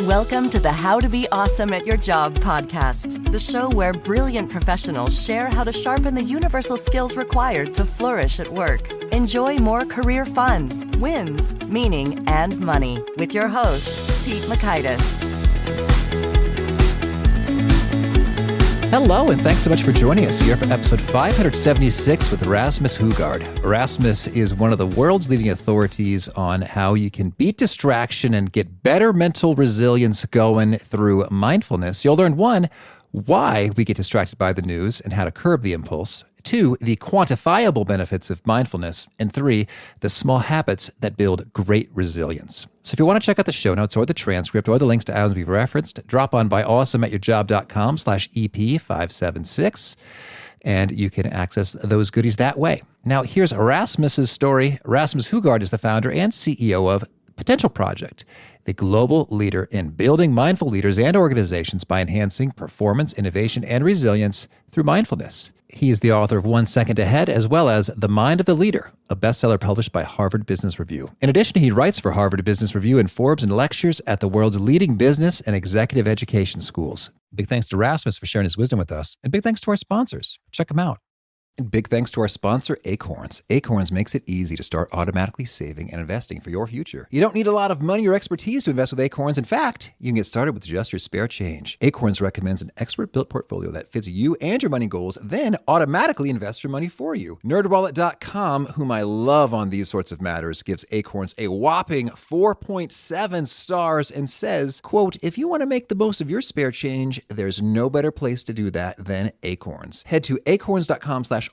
Welcome to the How to Be Awesome at Your Job podcast, the show where brilliant professionals share how to sharpen the universal skills required to flourish at work. Enjoy more career fun, wins, meaning, and money with your host, Pete Makaitis. Hello, and thanks so much for joining us here for episode 576 with Rasmus Hougaard. Rasmus is one of the world's leading authorities on how you can beat distraction and get better mental resilience going through mindfulness. You'll learn, 1, why we get distracted by the news and how to curb the impulse. 2, the quantifiable benefits of mindfulness. And 3, the small habits that build great resilience. So if you want to check out the show notes or the transcript or the links to items we've referenced, drop on by awesomeatyourjob.com/EP576, and you can access those goodies that way. Now, here's Rasmus's story. Rasmus Hougaard is the founder and CEO of Potential Project, the global leader in building mindful leaders and organizations by enhancing performance, innovation, and resilience through mindfulness. He is the author of 1 Second Ahead, as well as The Mind of the Leader, a bestseller published by Harvard Business Review. In addition, he writes for Harvard Business Review and Forbes and lectures at the world's leading business and executive education schools. Big thanks to Rasmus for sharing his wisdom with us, and big thanks to our sponsors. Check them out. And big thanks to our sponsor, Acorns. Acorns makes it easy to start automatically saving and investing for your future. You don't need a lot of money or expertise to invest with Acorns. In fact, you can get started with just your spare change. Acorns recommends an expert-built portfolio that fits you and your money goals, then automatically invests your money for you. NerdWallet.com, whom I love on these sorts of matters, gives Acorns a whopping 4.7 stars and says, quote, "If you want to make the most of your spare change, there's no better place to do that than Acorns. Head to acorns.com/awesome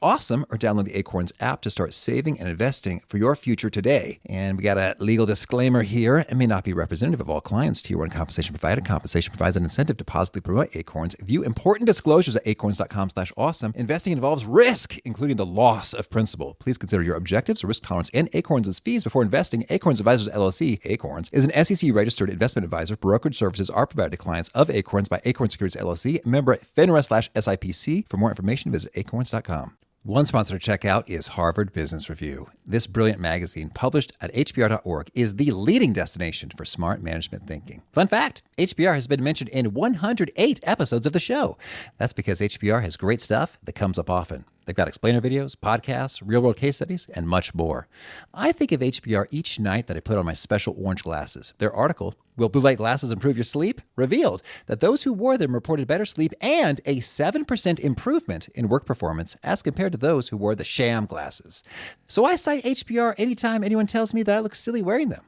or download the Acorns app to start saving and investing for your future today." And we got a legal disclaimer here. It may not be representative of all clients. Tier 1 compensation provided. Compensation provides an incentive to positively promote Acorns. View important disclosures at acorns.com/awesome. Investing involves risk, including the loss of principal. Please consider your objectives, risk tolerance, and Acorns' fees before investing. Acorns Advisors LLC, Acorns, is an SEC-registered investment advisor. Brokerage services are provided to clients of Acorns by Acorns Securities LLC, member FINRA/SIPC. For more information, visit acorns.com. One sponsor to check out is Harvard Business Review. This brilliant magazine, published at hbr.org, is the leading destination for smart management thinking. Fun fact, HBR has been mentioned in 108 episodes of the show. That's because HBR has great stuff that comes up often. They've got explainer videos, podcasts, real-world case studies, and much more. I think of HBR each night that I put on my special orange glasses. Their article, "Will Blue Light Glasses Improve Your Sleep?" revealed that those who wore them reported better sleep and a 7% improvement in work performance as compared to those who wore the sham glasses. So I cite HBR anytime anyone tells me that I look silly wearing them.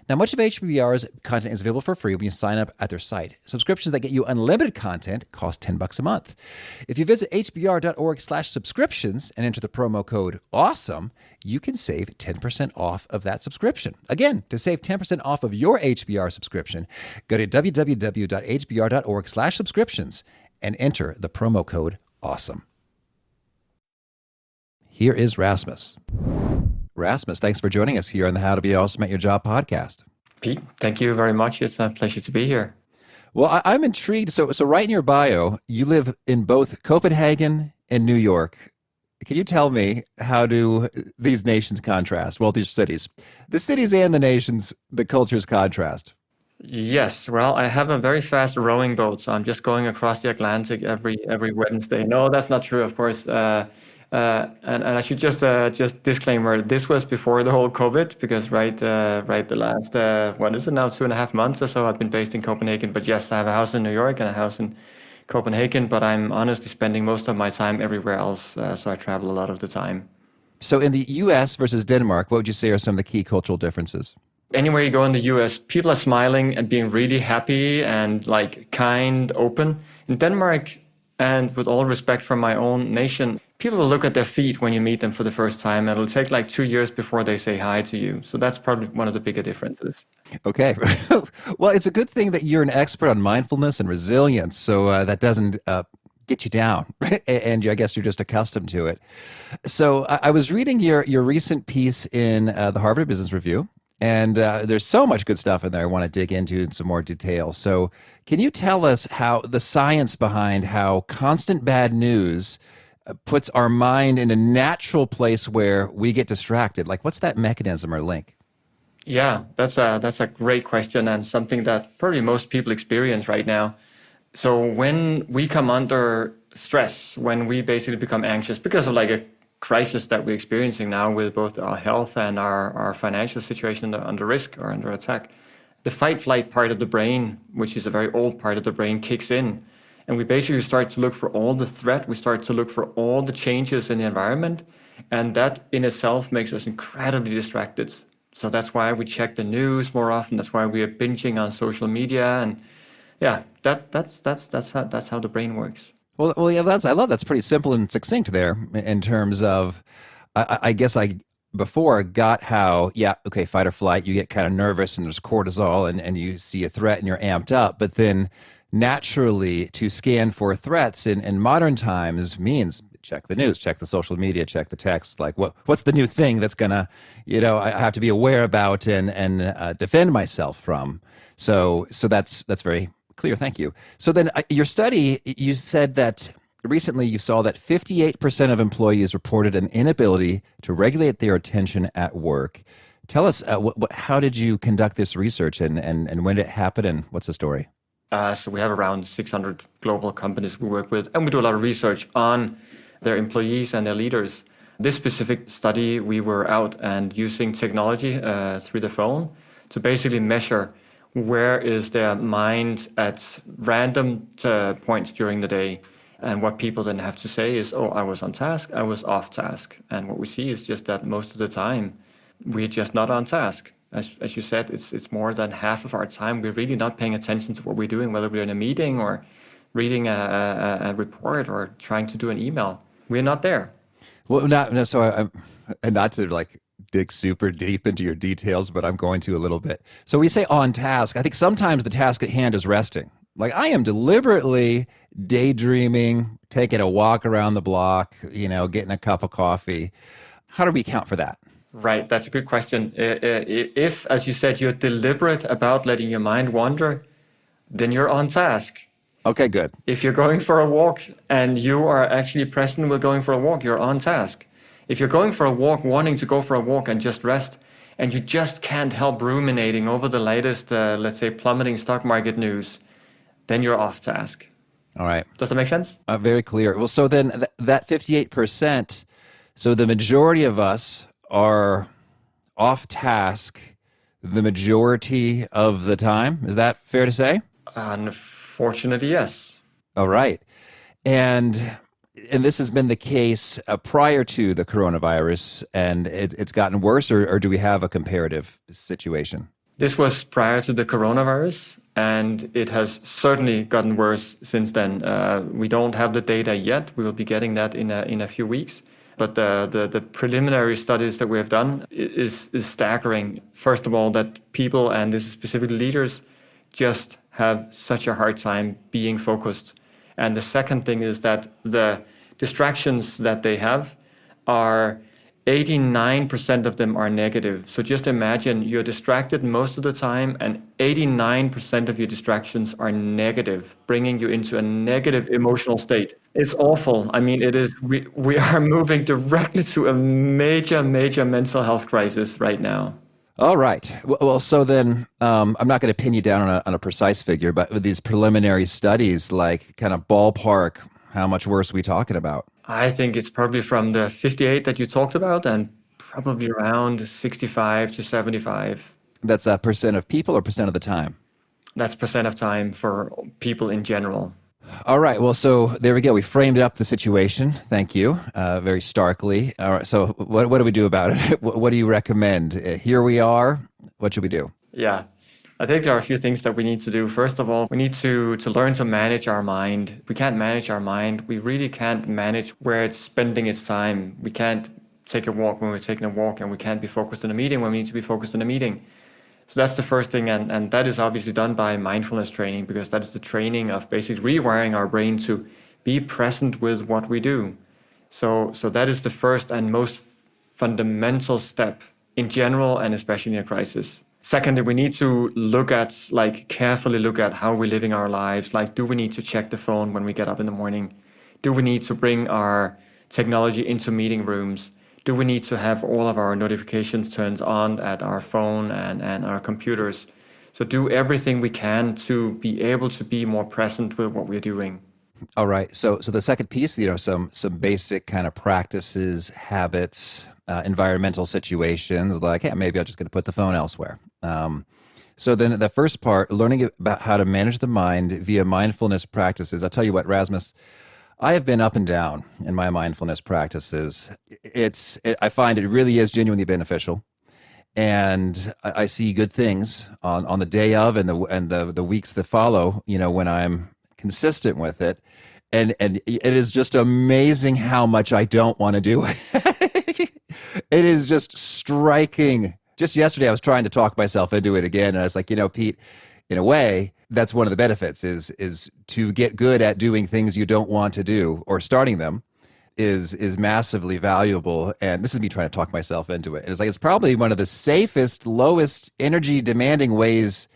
Now, much of HBR's content is available for free when you sign up at their site. Subscriptions that get you unlimited content cost $10 a month. If you visit hbr.org/subscriptions and enter the promo code AWESOME, you can save 10% off of that subscription. Again, to save 10% off of your HBR subscription, go to www.hbr.org/subscriptions and enter the promo code AWESOME. Here is Rasmus. Rasmus, thanks for joining us here on the How to Be Awesome at Your Job podcast. Pete, thank you very much. It's a pleasure to be here. Well, I'm intrigued. So right in your bio, you live in both Copenhagen and New York. Can you tell me, how do these nations contrast? Well, these cities. The cities and the nations, the cultures contrast. Yes, well, I have a very fast rowing boat, so I'm just going across the Atlantic every Wednesday. No, that's not true, of course. And I should just disclaimer, this was before the whole COVID, because the last, what is it now, 2.5 months or so, I've been based in Copenhagen. But yes, I have a house in New York and a house in Copenhagen, but I'm honestly spending most of my time everywhere else, so I travel a lot of the time. So in the US versus Denmark, what would you say are some of the key cultural differences? Anywhere you go in the US, people are smiling and being really happy and like kind, open. In Denmark, and with all respect from my own nation, people will look at their feet when you meet them for the first time. And it'll take like 2 years before they say hi to you. So that's probably one of the bigger differences. Okay. Well, it's a good thing that you're an expert on mindfulness and resilience. So that doesn't get you down. And I guess you're just accustomed to it. So I was reading your recent piece in the Harvard Business Review. And there's so much good stuff in there I want to dig into in some more detail. So can you tell us how the science behind how constant bad news puts our mind in a natural place where we get distracted? Like, what's that mechanism or link? Yeah, that's a great question and something that probably most people experience right now. So when we come under stress, when we basically become anxious because of like a crisis that we're experiencing now with both our health and our financial situation under risk or under attack, the fight flight part of the brain, which is a very old part of the brain, kicks in. And we basically start to look for all the threat. We start to look for all the changes in the environment. And that in itself makes us incredibly distracted. So that's why we check the news more often. That's why we are binging on social media. And yeah, that's how the brain works. Yeah, I love that's pretty simple and succinct there in terms of, I guess I before got how, yeah, okay, fight or flight, you get kind of nervous and there's cortisol and you see a threat and you're amped up. But then naturally to scan for threats in modern times means check the news, check the social media, check the text, like what's the new thing that's gonna, I have to be aware about and defend myself from. So that's very clear. Thank you. So then your study, you said that recently you saw that 58% of employees reported an inability to regulate their attention at work. Tell us, how did you conduct this research and when did it happen and what's the story? So we have around 600 global companies we work with, and we do a lot of research on their employees and their leaders. This specific study, we were out and using technology through the phone to basically measure where is their mind at random points during the day. And what people then have to say is, oh, I was on task, I was off task. And what we see is just that most of the time, we're just not on task. As you said, it's more than half of our time. We're really not paying attention to what we're doing, whether we're in a meeting or reading a report or trying to do an email. We're not there. Well, not no, so and not to like dig super deep into your details, but I'm going to a little bit. So we say on task. I think sometimes the task at hand is resting. Like I am deliberately daydreaming, taking a walk around the block, getting a cup of coffee. How do we account for that? Right, that's a good question. If, as you said, you're deliberate about letting your mind wander, then you're on task. Okay, good. If you're going for a walk and you are actually present with going for a walk, you're on task. If you're going for a walk, wanting to go for a walk and just rest, and you just can't help ruminating over the latest, let's say, plummeting stock market news, then you're off task. All right. Does that make sense? Very clear. Well, so then that 58%, so the majority of us are off task the majority of the time. Is that fair to say? Unfortunately, yes. All right. And this has been the case prior to the coronavirus, and it's gotten worse, or do we have a comparative situation? This was prior to the coronavirus, and it has certainly gotten worse since then. We don't have the data yet. We will be getting that in a few weeks. But the preliminary studies that we have done is staggering. First of all, that people, and this is specifically leaders, just have such a hard time being focused. And the second thing is that the distractions that they have are 89% of them are negative. So just imagine you're distracted most of the time, and 89% of your distractions are negative, bringing you into a negative emotional state. It's awful. I mean, it is. We are moving directly to a major mental health crisis right now. All right. Well, so then I'm not going to pin you down on a precise figure, but with these preliminary studies, like kind of ballpark, how much worse are we talking about? I think it's probably from the 58 that you talked about, and probably around 65 to 75. That's a percent of people or percent of the time? That's percent of time for people in general. All right. Well, so there we go. We framed up the situation. Thank you. Very starkly. All right. So what do we do about it? What do you recommend? Here we are. What should we do? Yeah. I think there are a few things that we need to do. First of all, we need to learn to manage our mind. We can't manage our mind. We really can't manage where it's spending its time. We can't take a walk when we're taking a walk, and we can't be focused on a meeting when we need to be focused on a meeting. So that's the first thing, and that is obviously done by mindfulness training, because that is the training of basically rewiring our brain to be present with what we do. So that is the first and most fundamental step in general, and especially in a crisis. Secondly, we need to carefully look at how we're living our lives. Like, do we need to check the phone when we get up in the morning? Do we need to bring our technology into meeting rooms? Do we need to have all of our notifications turned on at our phone and our computers? So do everything we can to be able to be more present with what we're doing. All right. So the second piece, some basic kind of practices, habits, environmental situations, like, hey, maybe I'm just going to put the phone elsewhere. So then the first part, learning about how to manage the mind via mindfulness practices. I'll tell you what, Rasmus, I have been up and down in my mindfulness practices. I find it really is genuinely beneficial. And I see good things on the day of and the weeks that follow, when I'm consistent with it. And it is just amazing how much I don't want to do it. It is just striking. Just yesterday, I was trying to talk myself into it again. And I was like, Pete, in a way, that's one of the benefits is to get good at doing things you don't want to do, or starting them is massively valuable. And this is me trying to talk myself into it. And it's probably one of the safest, lowest energy demanding ways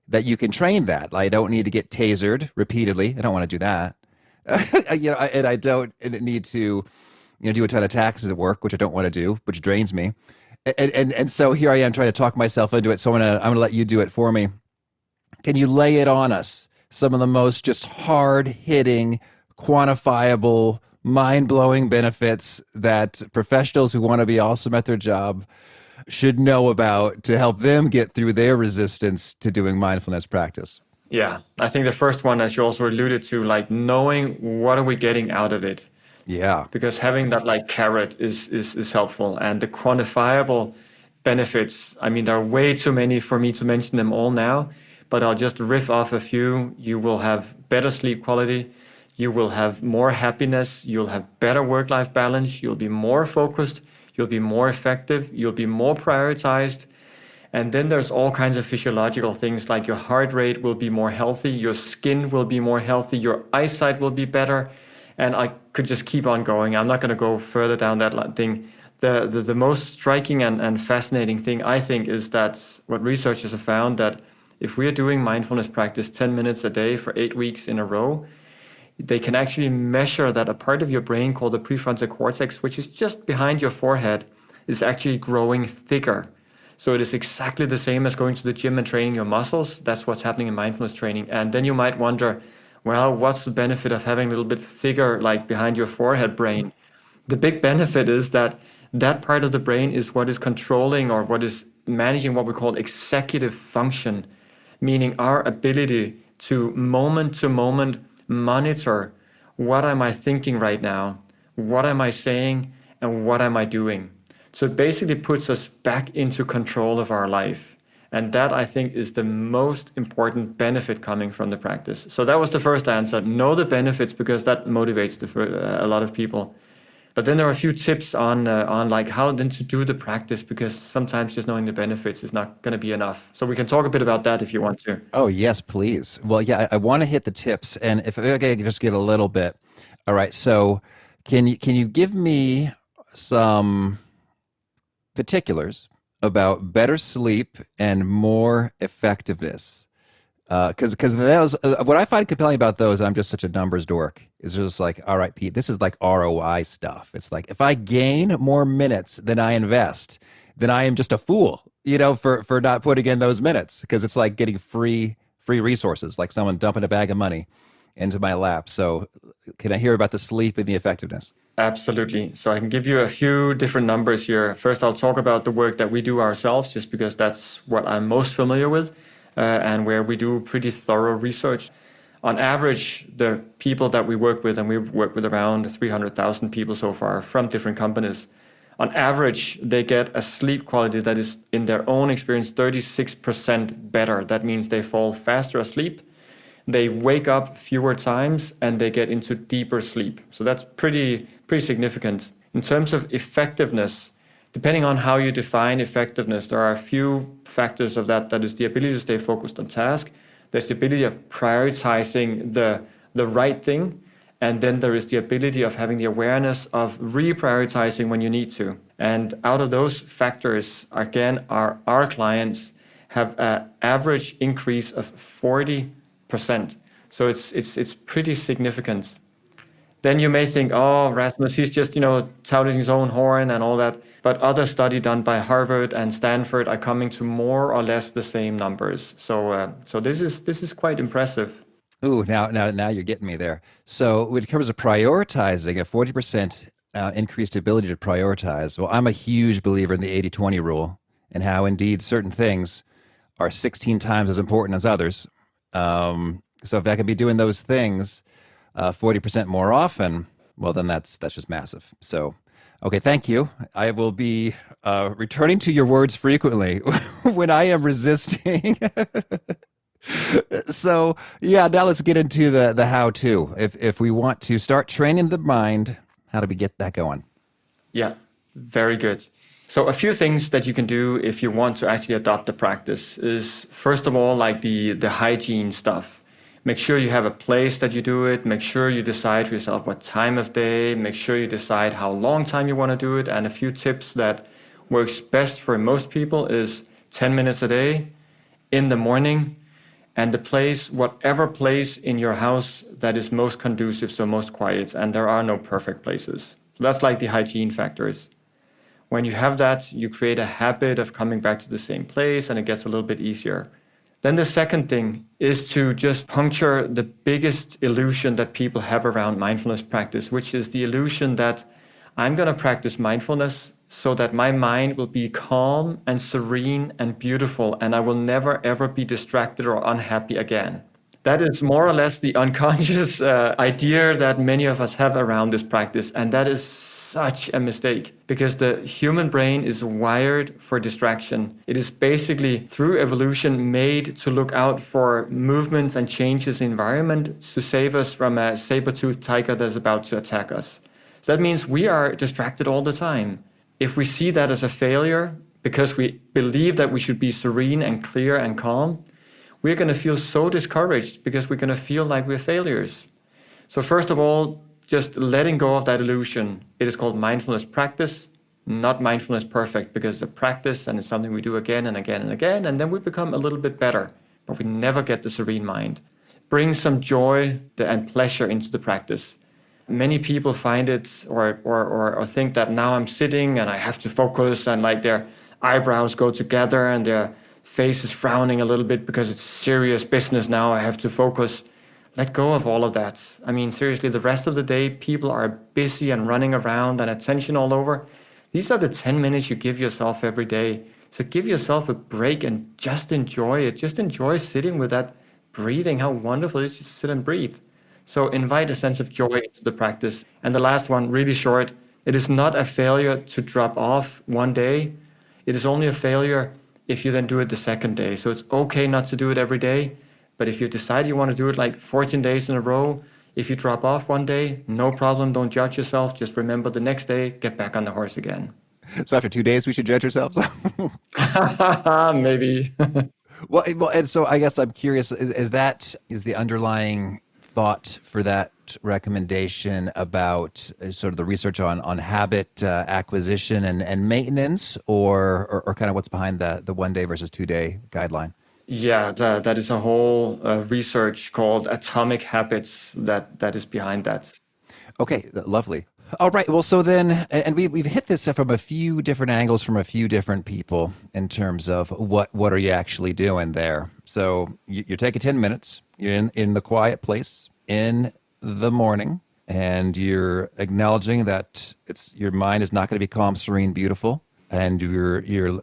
that you can train that. I don't need to get tasered repeatedly. I don't want to do that. And I don't need to, do a ton of taxes at work, which I don't want to do, which drains me. And so here I am trying to talk myself into it. So I'm gonna let you do it for me. Can you lay it on us? Some of the most just hard hitting, quantifiable, mind blowing benefits that professionals who want to be awesome at their job should know about to help them get through their resistance to doing mindfulness practice. Yeah, I think the first one, as you also alluded to, like knowing what are we getting out of it. Yeah. Because having that like carrot is helpful. And the quantifiable benefits, I mean, there are way too many for me to mention them all now, but I'll just riff off a few. You will have better sleep quality. You will have more happiness. You'll have better work-life balance. You'll be more focused. You'll be more effective. You'll be more prioritized. And then there's all kinds of physiological things like your heart rate will be more healthy. Your skin will be more healthy. Your eyesight will be better. And I could just keep on going. I'm not going to go further down that thing. The most striking and fascinating thing, I think, is that what researchers have found that if we are doing mindfulness practice 10 minutes a day for 8 weeks in a row, they can actually measure that a part of your brain called the prefrontal cortex, which is just behind your forehead, is actually growing thicker. So it is exactly the same as going to the gym and training your muscles. That's what's happening in mindfulness training. And then you might wonder, well, what's the benefit of having a little bit thicker, like behind your forehead brain? The big benefit is that that part of the brain is what is controlling or what is managing what we call executive function, meaning our ability to moment monitor what am I thinking right now, what am I saying, and what am I doing. So it basically puts us back into control of our life. And that, I think, is the most important benefit coming from the practice. So that was the first answer. Know the benefits, because that motivates a lot of people. But then there are a few tips on like how then to do the practice, because sometimes just knowing the benefits is not going to be enough. So we can talk a bit about that if you want to. Oh, yes, please. Well, yeah, I want to hit the tips. And if I can just get a little bit. All right. So can you give me some particulars about better sleep and more effectiveness? Because those, what I find compelling about those, I'm just such a numbers dork, is just like, all right, Pete, this is like ROI stuff. It's like, if I gain more minutes than I invest, then I am just a fool, for not putting in those minutes, because it's like getting free resources, like someone dumping a bag of money into my lap. So can I hear about the sleep and the effectiveness? Absolutely. So I can give you a few different numbers here. First, I'll talk about the work that we do ourselves, just because that's what I'm most familiar with, and where we do pretty thorough research. On average, the people that we work with, and we've worked with around 300,000 people so far from different companies, on average, they get a sleep quality that is, in their own experience, 36% better. That means they fall faster asleep, they wake up fewer times, and they get into deeper sleep. So that's pretty significant. In terms of effectiveness, depending on how you define effectiveness, there are a few factors of that. That is the ability to stay focused on task. There's the ability of prioritizing the right thing. And then there is the ability of having the awareness of reprioritizing when you need to. And out of those factors, again, our clients have an average increase of 40%. So it's pretty significant. then you may think, oh, Rasmus, he's just, touting his own horn and all that. But other study done by Harvard and Stanford are coming to more or less the same numbers. So this is quite impressive. Ooh, now you're getting me there. So when it comes to prioritizing, a 40% increased ability to prioritize, well, I'm a huge believer in the 80-20 rule and how indeed certain things are 16 times as important as others. So if I can be doing those things 40% more often, well, then that's just massive. So, okay, thank you. I will be returning to your words frequently when I am resisting. So, yeah, now let's get into the how-to. If we want to start training the mind, how do we get that going? Yeah, very good. So a few things that you can do if you want to actually adopt the practice is, first of all, like the hygiene stuff. Make sure you have a place that you do it. Make sure you decide for yourself what time of day. Make sure you decide how long time you want to do it. And a few tips that works best for most people is 10 minutes a day in the morning, and the place, whatever place in your house that is most conducive, so most quiet. And there are no perfect places. So that's like the hygiene factors. When you have that, you create a habit of coming back to the same place, and it gets a little bit easier. Then the second thing is to just puncture the biggest illusion that people have around mindfulness practice, which is the illusion that I'm going to practice mindfulness so that my mind will be calm and serene and beautiful, and I will never ever be distracted or unhappy again. That is more or less the unconscious idea that many of us have around this practice, and that is such a mistake, because the human brain is wired for distraction. It is basically, through evolution, made to look out for movements and changes in environment to save us from a saber-toothed tiger that's about to attack us. So that means we are distracted all the time. If we see that as a failure, because we believe that we should be serene and clear and calm, we're going to feel so discouraged because we're going to feel like we're failures. So first of all, just letting go of that illusion. It is called mindfulness practice, not mindfulness perfect, because it's a practice and it's something we do again and again and again, and then we become a little bit better, but we never get the serene mind. Bring some joy and pleasure into the practice. Many people find it or think that now I'm sitting and I have to focus, and like their eyebrows go together and their face is frowning a little bit because it's serious business now, I have to focus. Let go of all of that. I mean, seriously, the rest of the day, people are busy and running around and attention all over. These are the 10 minutes you give yourself every day. So give yourself a break and just enjoy it. Just enjoy sitting with that breathing, how wonderful it is to sit and breathe. So invite a sense of joy into the practice. And the last one, really short, it is not a failure to drop off one day. It is only a failure if you then do it the second day. So it's okay not to do it every day. But if you decide you want to do it like 14 days in a row, if you drop off one day, no problem. Don't judge yourself. Just remember the next day, get back on the horse again. So after 2 days, we should judge ourselves? Maybe. Well, and so I guess I'm curious, is the underlying thought for that recommendation about sort of the research on habit acquisition and maintenance, or kind of what's behind the 1 day versus 2 day guideline? Yeah, that is a whole research called atomic habits that is behind that. Okay, lovely. All right. Well, so then, and we've hit this from a few different angles from a few different people in terms of what are you actually doing there. So you're taking 10 minutes, you're in the quiet place in the morning, and you're acknowledging that your mind is not going to be calm, serene, beautiful, and you're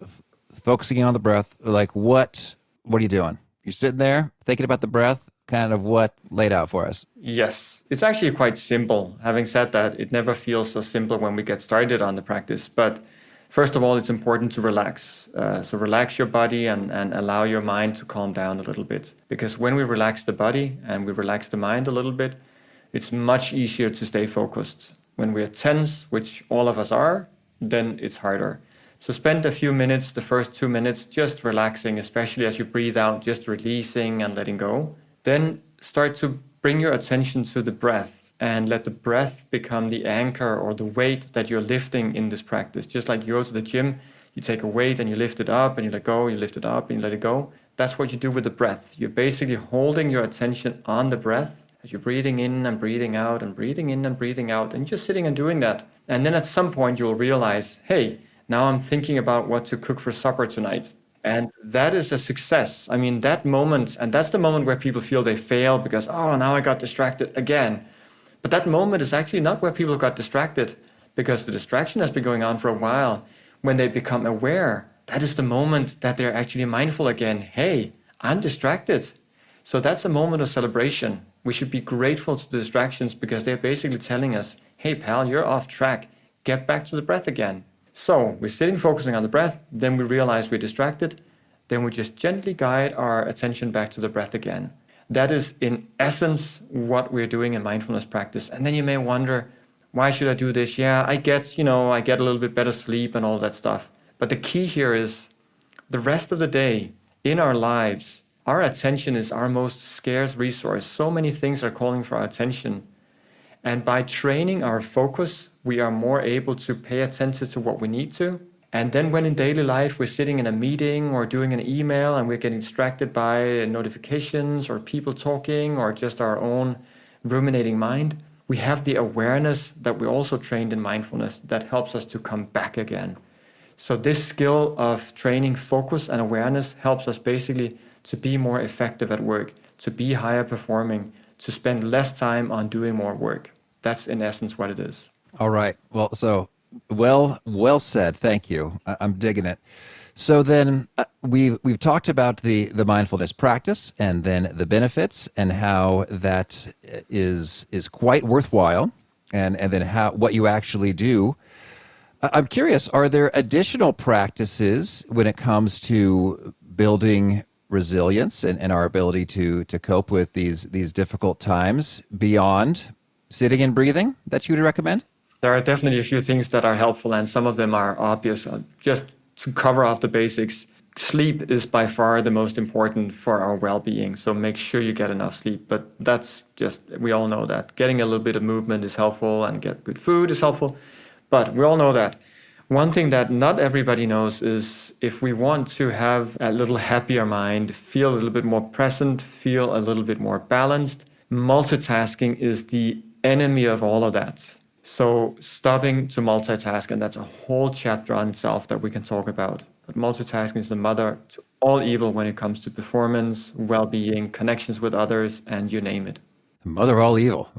focusing on the breath. Like what are you doing? You're sitting there thinking about the breath, kind of what laid out for us. Yes, it's actually quite simple. Having said that, it never feels so simple when we get started on the practice. But first of all, it's important to relax. So relax your body and allow your mind to calm down a little bit. Because when we relax the body and we relax the mind a little bit, it's much easier to stay focused. When we're tense, which all of us are, then it's harder. So spend a few minutes, the first 2 minutes, just relaxing, especially as you breathe out, just releasing and letting go. Then start to bring your attention to the breath and let the breath become the anchor or the weight that you're lifting in this practice. Just like you go to the gym, you take a weight and you lift it up and you let go, you lift it up and you let it go. That's what you do with the breath. You're basically holding your attention on the breath You're breathing in and breathing out and breathing in and breathing out, and you're just sitting and doing that. And then at some point you'll realize, hey, now I'm thinking about what to cook for supper tonight. And that is a success. I mean, that moment, and that's the moment where people feel they fail because, oh, now I got distracted again. But that moment is actually not where people got distracted, because the distraction has been going on for a while. When they become aware, that is the moment that they're actually mindful again. Hey, I'm distracted. So that's a moment of celebration. We should be grateful to the distractions because they're basically telling us, hey, pal, you're off track. Get back to the breath again. So we're sitting focusing on the breath, then we realize we're distracted, then we just gently guide our attention back to the breath again. That is in essence what we're doing in mindfulness practice. And then you may wonder, why should I do this? Yeah, I get a little bit better sleep and all that stuff. But the key here is the rest of the day in our lives, our attention is our most scarce resource. So many things are calling for our attention. And by training our focus, we are more able to pay attention to what we need to. And then when in daily life we're sitting in a meeting or doing an email and we're getting distracted by notifications or people talking or just our own ruminating mind, we have the awareness that we also trained in mindfulness that helps us to come back again. So this skill of training focus and awareness helps us basically to be more effective at work, to be higher performing, to spend less time on doing more work. That's in essence what it is. All right. Well, so well said. Thank you. I'm digging it. So then we've talked about the mindfulness practice and then the benefits and how that is quite worthwhile, and then what you actually do. I'm curious, are there additional practices when it comes to building resilience and our ability to cope with these difficult times beyond sitting and breathing that you would recommend? There are definitely a few things that are helpful, and some of them are obvious. Just to cover off the basics, sleep is by far the most important for our well-being. So make sure you get enough sleep. But that's just, we all know that. Getting a little bit of movement is helpful and get good food is helpful. But we all know that. One thing that not everybody knows is if we want to have a little happier mind, feel a little bit more present, feel a little bit more balanced, multitasking is the enemy of all of that. So stopping to multitask, and that's a whole chapter on itself that we can talk about. But multitasking is the mother to all evil when it comes to performance, well-being, connections with others, and you name it. Mother all evil.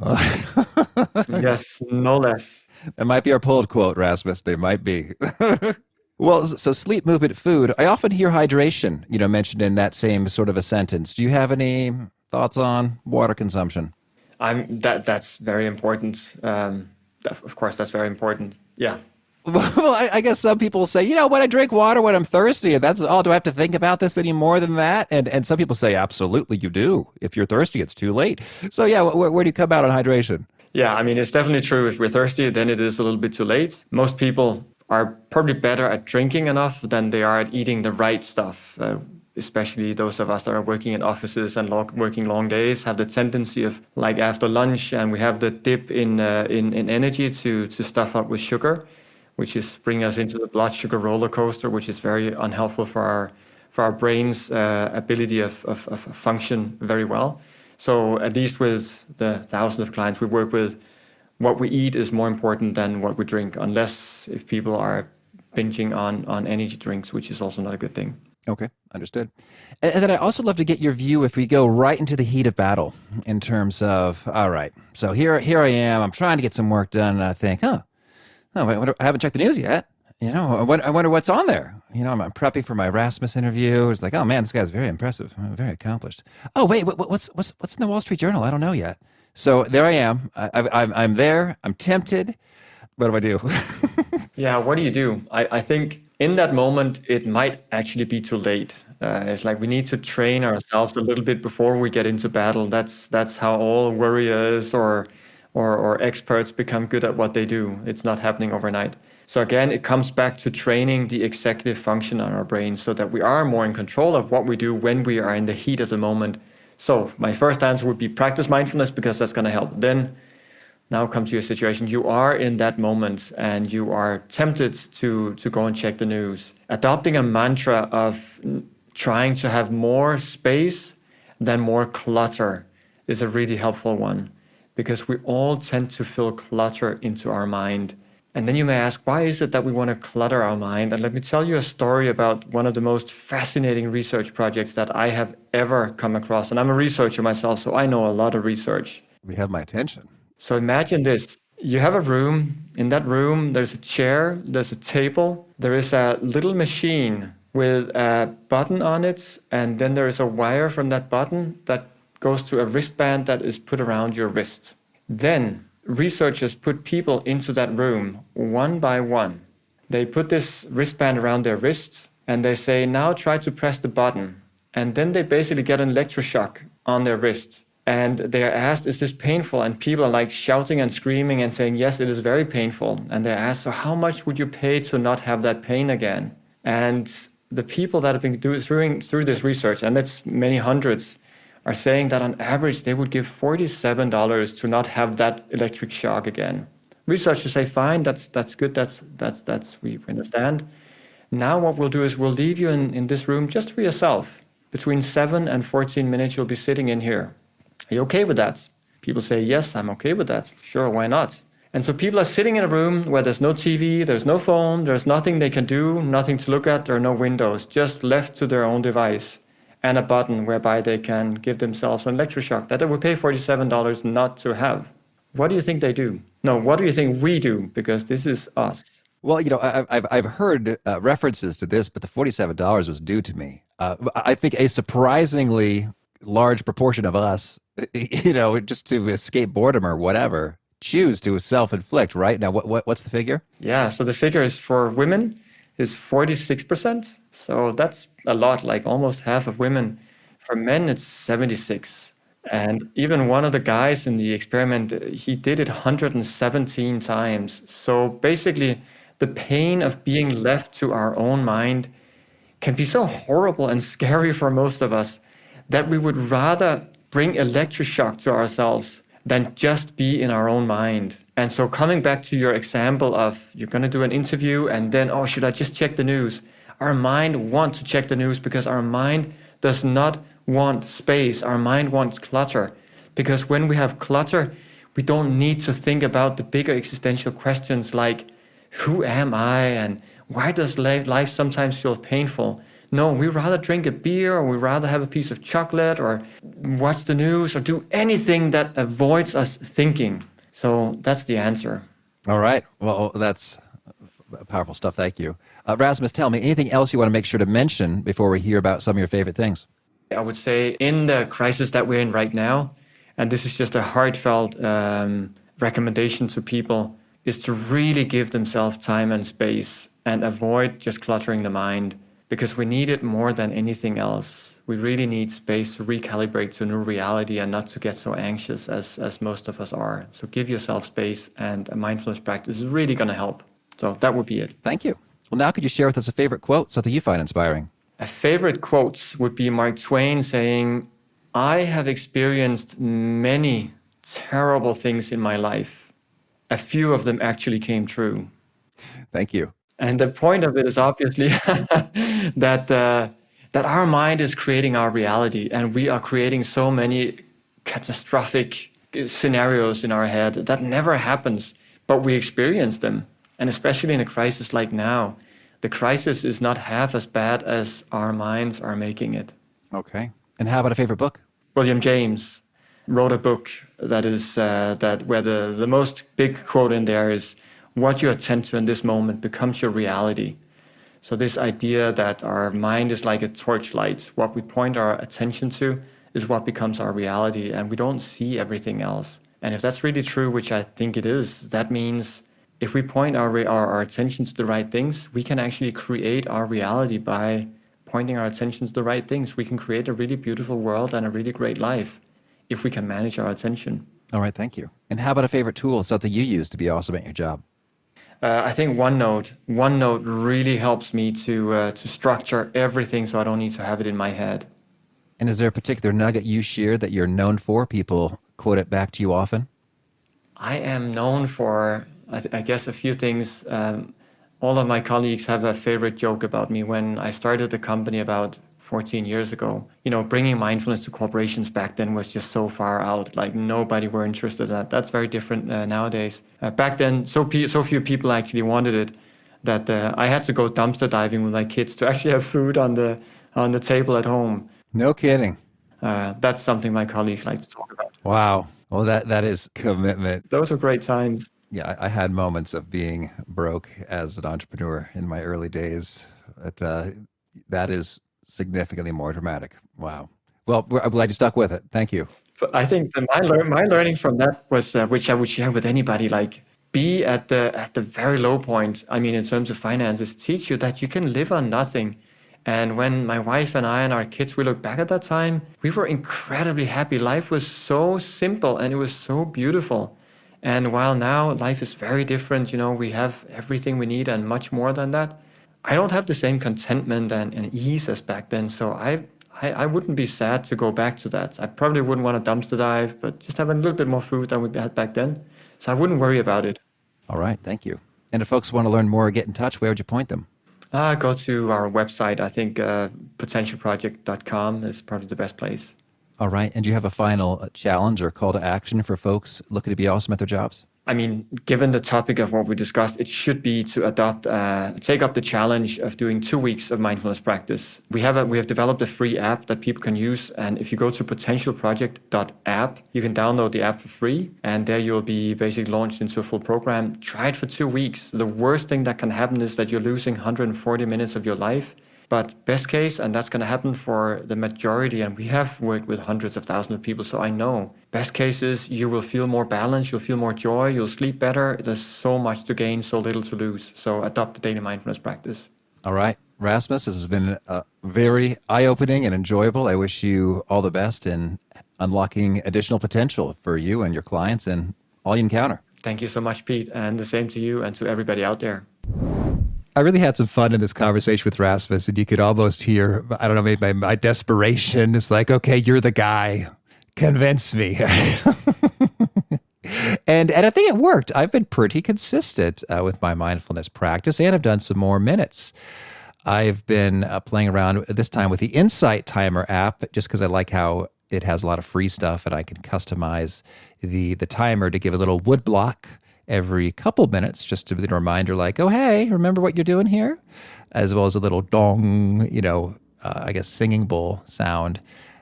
Yes, no less. That might be our pulled quote, Rasmus. They might be. Well, so sleep, movement, food. I often hear hydration, mentioned in that same sort of a sentence. Do you have any thoughts on water consumption? That's very important. Of course, that's very important. Yeah. Well, I guess some people say, when I drink water when I'm thirsty, and that's all. Do I have to think about this any more than that? And some people say, absolutely, you do. If you're thirsty, it's too late. So yeah, where do you come out on hydration? Yeah, I mean, it's definitely true. If we're thirsty, then it is a little bit too late. Most people are probably better at drinking enough than they are at eating the right stuff. Especially those of us that are working in offices and working long days have the tendency of, like after lunch, and we have the dip in energy to stuff up with sugar, which is bringing us into the blood sugar roller coaster, which is very unhelpful for our brain's ability of function very well. So at least with the thousands of clients we work with, what we eat is more important than what we drink, unless if people are binging on energy drinks, which is also not a good thing. Okay, understood. And then I also love to get your view if we go right into the heat of battle in terms of, all right, so here I am, I'm trying to get some work done, and I think, I haven't checked the news yet. I wonder what's on there. I'm prepping for my Rasmus interview. It's like, oh man, this guy's very impressive, very accomplished. Oh wait, what's in the Wall Street Journal? I don't know yet. So there I am. I'm there. I'm tempted. What do I do? Yeah, what do you do? I think in that moment, it might actually be too late. It's like we need to train ourselves a little bit before we get into battle. That's how all warriors or experts become good at what they do. It's not happening overnight. So again, it comes back to training the executive function on our brain so that we are more in control of what we do when we are in the heat of the moment. So my first answer would be practice mindfulness, because that's going to help. Then now come to your situation. You are in that moment and you are tempted to go and check the news. Adopting a mantra of trying to have more space than more clutter is a really helpful one, because we all tend to fill clutter into our mind. And then you may ask, why is it that we want to clutter our mind? And let me tell you a story about one of the most fascinating research projects that I have ever come across. And I'm a researcher myself, so I know a lot of research. We have my attention. So imagine this. You have a room. In that room, there's a chair, there's a table, there is a little machine with a button on it, and then there is a wire from that button that goes to a wristband that is put around your wrist. Then researchers put people into that room one by one. They put this wristband around their wrist and they say, now try to press the button. And then they basically get an electroshock on their wrist. And they are asked, is this painful? And people are like shouting and screaming and saying, yes, it is very painful. And they're asked, so how much would you pay to not have that pain again? And the people that have been through this research, and it's many hundreds, are saying that on average they would give $47 to not have that electric shock again. Researchers say, fine, that's good, that's we understand. Now what we'll do is we'll leave you in this room just for yourself. Between 7 and 14 minutes you'll be sitting in here. Are you okay with that? People say, yes, I'm okay with that. Sure, why not? And so people are sitting in a room where there's no TV, there's no phone, there's nothing they can do, nothing to look at, there are no windows, just left to their own device, and a button whereby they can give themselves an electroshock that they would pay $47 not to have. What do you think they do? No, what do you think we do? Because this is us. Well, I've heard references to this, but the $47 was due to me. I think a surprisingly large proportion of us, just to escape boredom or whatever, choose to self-inflict, right? Now, what's the figure? Yeah, so the figure is for women is 46%. So that's a lot, like almost half of women. For men, it's 76. And even one of the guys in the experiment, he did it 117 times. So basically, the pain of being left to our own mind can be so horrible and scary for most of us that we would rather bring electroshock to ourselves than just be in our own mind. And so coming back to your example of you're going to do an interview and then, oh, should I just check the news? Our mind wants to check the news because our mind does not want space. Our mind wants clutter. Because when we have clutter, we don't need to think about the bigger existential questions like, who am I? And why does life sometimes feel painful? No, we rather drink a beer, or we rather have a piece of chocolate, or watch the news, or do anything that avoids us thinking. So that's the answer. All right. Well, that's powerful stuff. Thank you. Rasmus, tell me, anything else you want to make sure to mention before we hear about some of your favorite things? I would say in the crisis that we're in right now, and this is just a heartfelt recommendation to people, is to really give themselves time and space and avoid just cluttering the mind, because we need it more than anything else. We really need space to recalibrate to a new reality and not to get so anxious as most of us are. So give yourself space, and a mindfulness practice is really going to help. So that would be it. Thank you. Well, now could you share with us a favorite quote, something you find inspiring? A favorite quote would be Mark Twain saying, I have experienced many terrible things in my life. A few of them actually came true. Thank you. And the point of it is obviously that our mind is creating our reality, and we are creating so many catastrophic scenarios in our head that never happens, but we experience them. And especially in a crisis like now, the crisis is not half as bad as our minds are making it. Okay. And how about a favorite book? William James wrote a book that is where the most big quote in there is, what you attend to in this moment becomes your reality. So this idea that our mind is like a torchlight, what we point our attention to is what becomes our reality, and we don't see everything else. And if that's really true, which I think it is, that means if we point our attention to the right things, we can actually create our reality by pointing our attention to the right things. We can create a really beautiful world and a really great life if we can manage our attention. All right, thank you. And how about a favorite tool, something you use to be awesome at your job? I think OneNote. OneNote really helps me to structure everything so I don't need to have it in my head. And is there a particular nugget you share that you're known for? People quote it back to you often? I am known for, I guess, a few things. All of my colleagues have a favorite joke about me. When I started the company about 14 years ago. Bringing mindfulness to corporations back then was just so far out. Like nobody were interested in that. That's very different nowadays. Back then, so few people actually wanted it that I had to go dumpster diving with my kids to actually have food on the table at home. No kidding. That's something my colleagues like to talk about. Wow. Well, that is commitment. Those are great times. Yeah, I had moments of being broke as an entrepreneur in my early days, but that is significantly more dramatic. Wow. Well, I'm glad you stuck with it. Thank you. I think that my learning from that was, which I would share with anybody, like be at the very low point. I mean, in terms of finances, teach you that you can live on nothing. And when my wife and I and our kids, we look back at that time, we were incredibly happy. Life was so simple and it was so beautiful. And while now life is very different, we have everything we need and much more than that, I don't have the same contentment and ease as back then. So I wouldn't be sad to go back to that. I probably wouldn't want to dumpster dive, but just have a little bit more food than we had back then. So I wouldn't worry about it. All right. Thank you. And if folks want to learn more or get in touch, where would you point them? Go to our website. I think potentialproject.com is probably the best place. All right. And do you have a final challenge or call to action for folks looking to be awesome at their jobs? I mean, given the topic of what we discussed, it should be to take up the challenge of doing 2 weeks of mindfulness practice. We have developed a free app that people can use. And if you go to potentialproject.app, you can download the app for free. And there you'll be basically launched into a full program. Try it for 2 weeks. The worst thing that can happen is that you're losing 140 minutes of your life. But best case, and that's going to happen for the majority, and we have worked with hundreds of thousands of people, so I know, best case is you will feel more balanced, you'll feel more joy, you'll sleep better. There's so much to gain, so little to lose. So adopt the daily mindfulness practice. All right. Rasmus, this has been very eye-opening and enjoyable. I wish you all the best in unlocking additional potential for you and your clients and all you encounter. Thank you so much, Pete, and the same to you and to everybody out there. I really had some fun in this conversation with Rasmus, and you could almost hear, I don't know, maybe my desperation. It's like, okay, you're the guy. Convince me. And I think it worked. I've been pretty consistent with my mindfulness practice, and I've done some more minutes. I've been playing around this time with the Insight Timer app, just because I like how it has a lot of free stuff, and I can customize the timer to give a little wood block every couple minutes, just to be a reminder like, oh, hey, remember what you're doing here? As well as a little dong, I guess singing bowl sound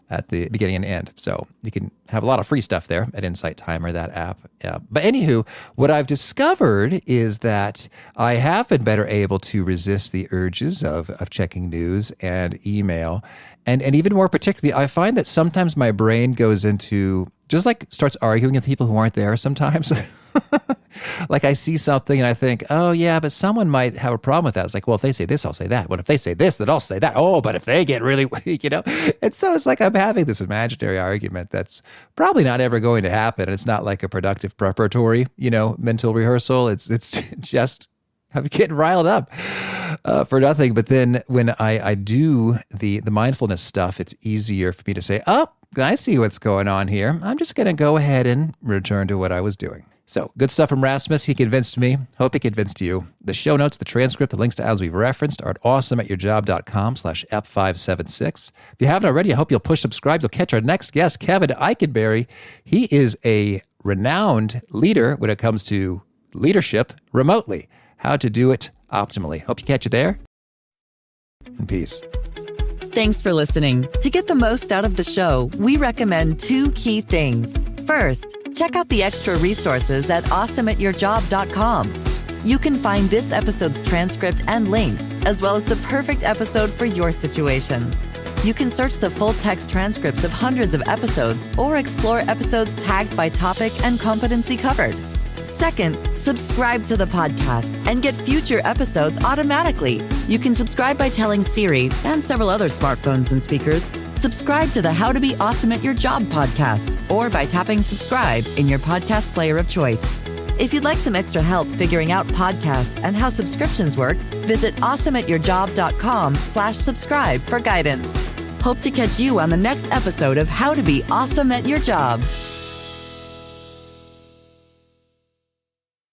at the beginning and end. So you can have a lot of free stuff there at Insight Timer, that app. Yeah. But anywho, what I've discovered is that I have been better able to resist the urges of checking news and email. And even more particularly, I find that sometimes my brain goes into, just like starts arguing with people who aren't there sometimes. Like I see something and I think, oh yeah, but someone might have a problem with that. It's like, well, if they say this, I'll say that. What if they say this, then I'll say that. Oh, but if they get really weak, And so it's like I'm having this imaginary argument that's probably not ever going to happen. It's not like a productive preparatory, mental rehearsal. It's just I'm getting riled up for nothing. But then when I do the mindfulness stuff, it's easier for me to say, oh, I see what's going on here. I'm just going to go ahead and return to what I was doing. So good stuff from Rasmus. He convinced me. Hope he convinced you. The show notes, the transcript, the links to as we've referenced are at awesomeatyourjob.com/F576. If you haven't already, I hope you'll push subscribe. You'll catch our next guest, Kevin Eichenberry. He is a renowned leader when it comes to leadership remotely. How to do it optimally. Hope you catch you there. And peace. Thanks for listening. To get the most out of the show, we recommend 2 key things. First, check out the extra resources at awesomeatyourjob.com. You can find this episode's transcript and links, as well as the perfect episode for your situation. You can search the full text transcripts of hundreds of episodes or explore episodes tagged by topic and competency covered. Second, subscribe to the podcast and get future episodes automatically. You can subscribe by telling Siri and several other smartphones and speakers, subscribe to the How to Be Awesome at Your Job podcast, or by tapping subscribe in your podcast player of choice. If you'd like some extra help figuring out podcasts and how subscriptions work, visit awesomeatyourjob.com/subscribe for guidance. Hope to catch you on the next episode of How to Be Awesome at Your Job.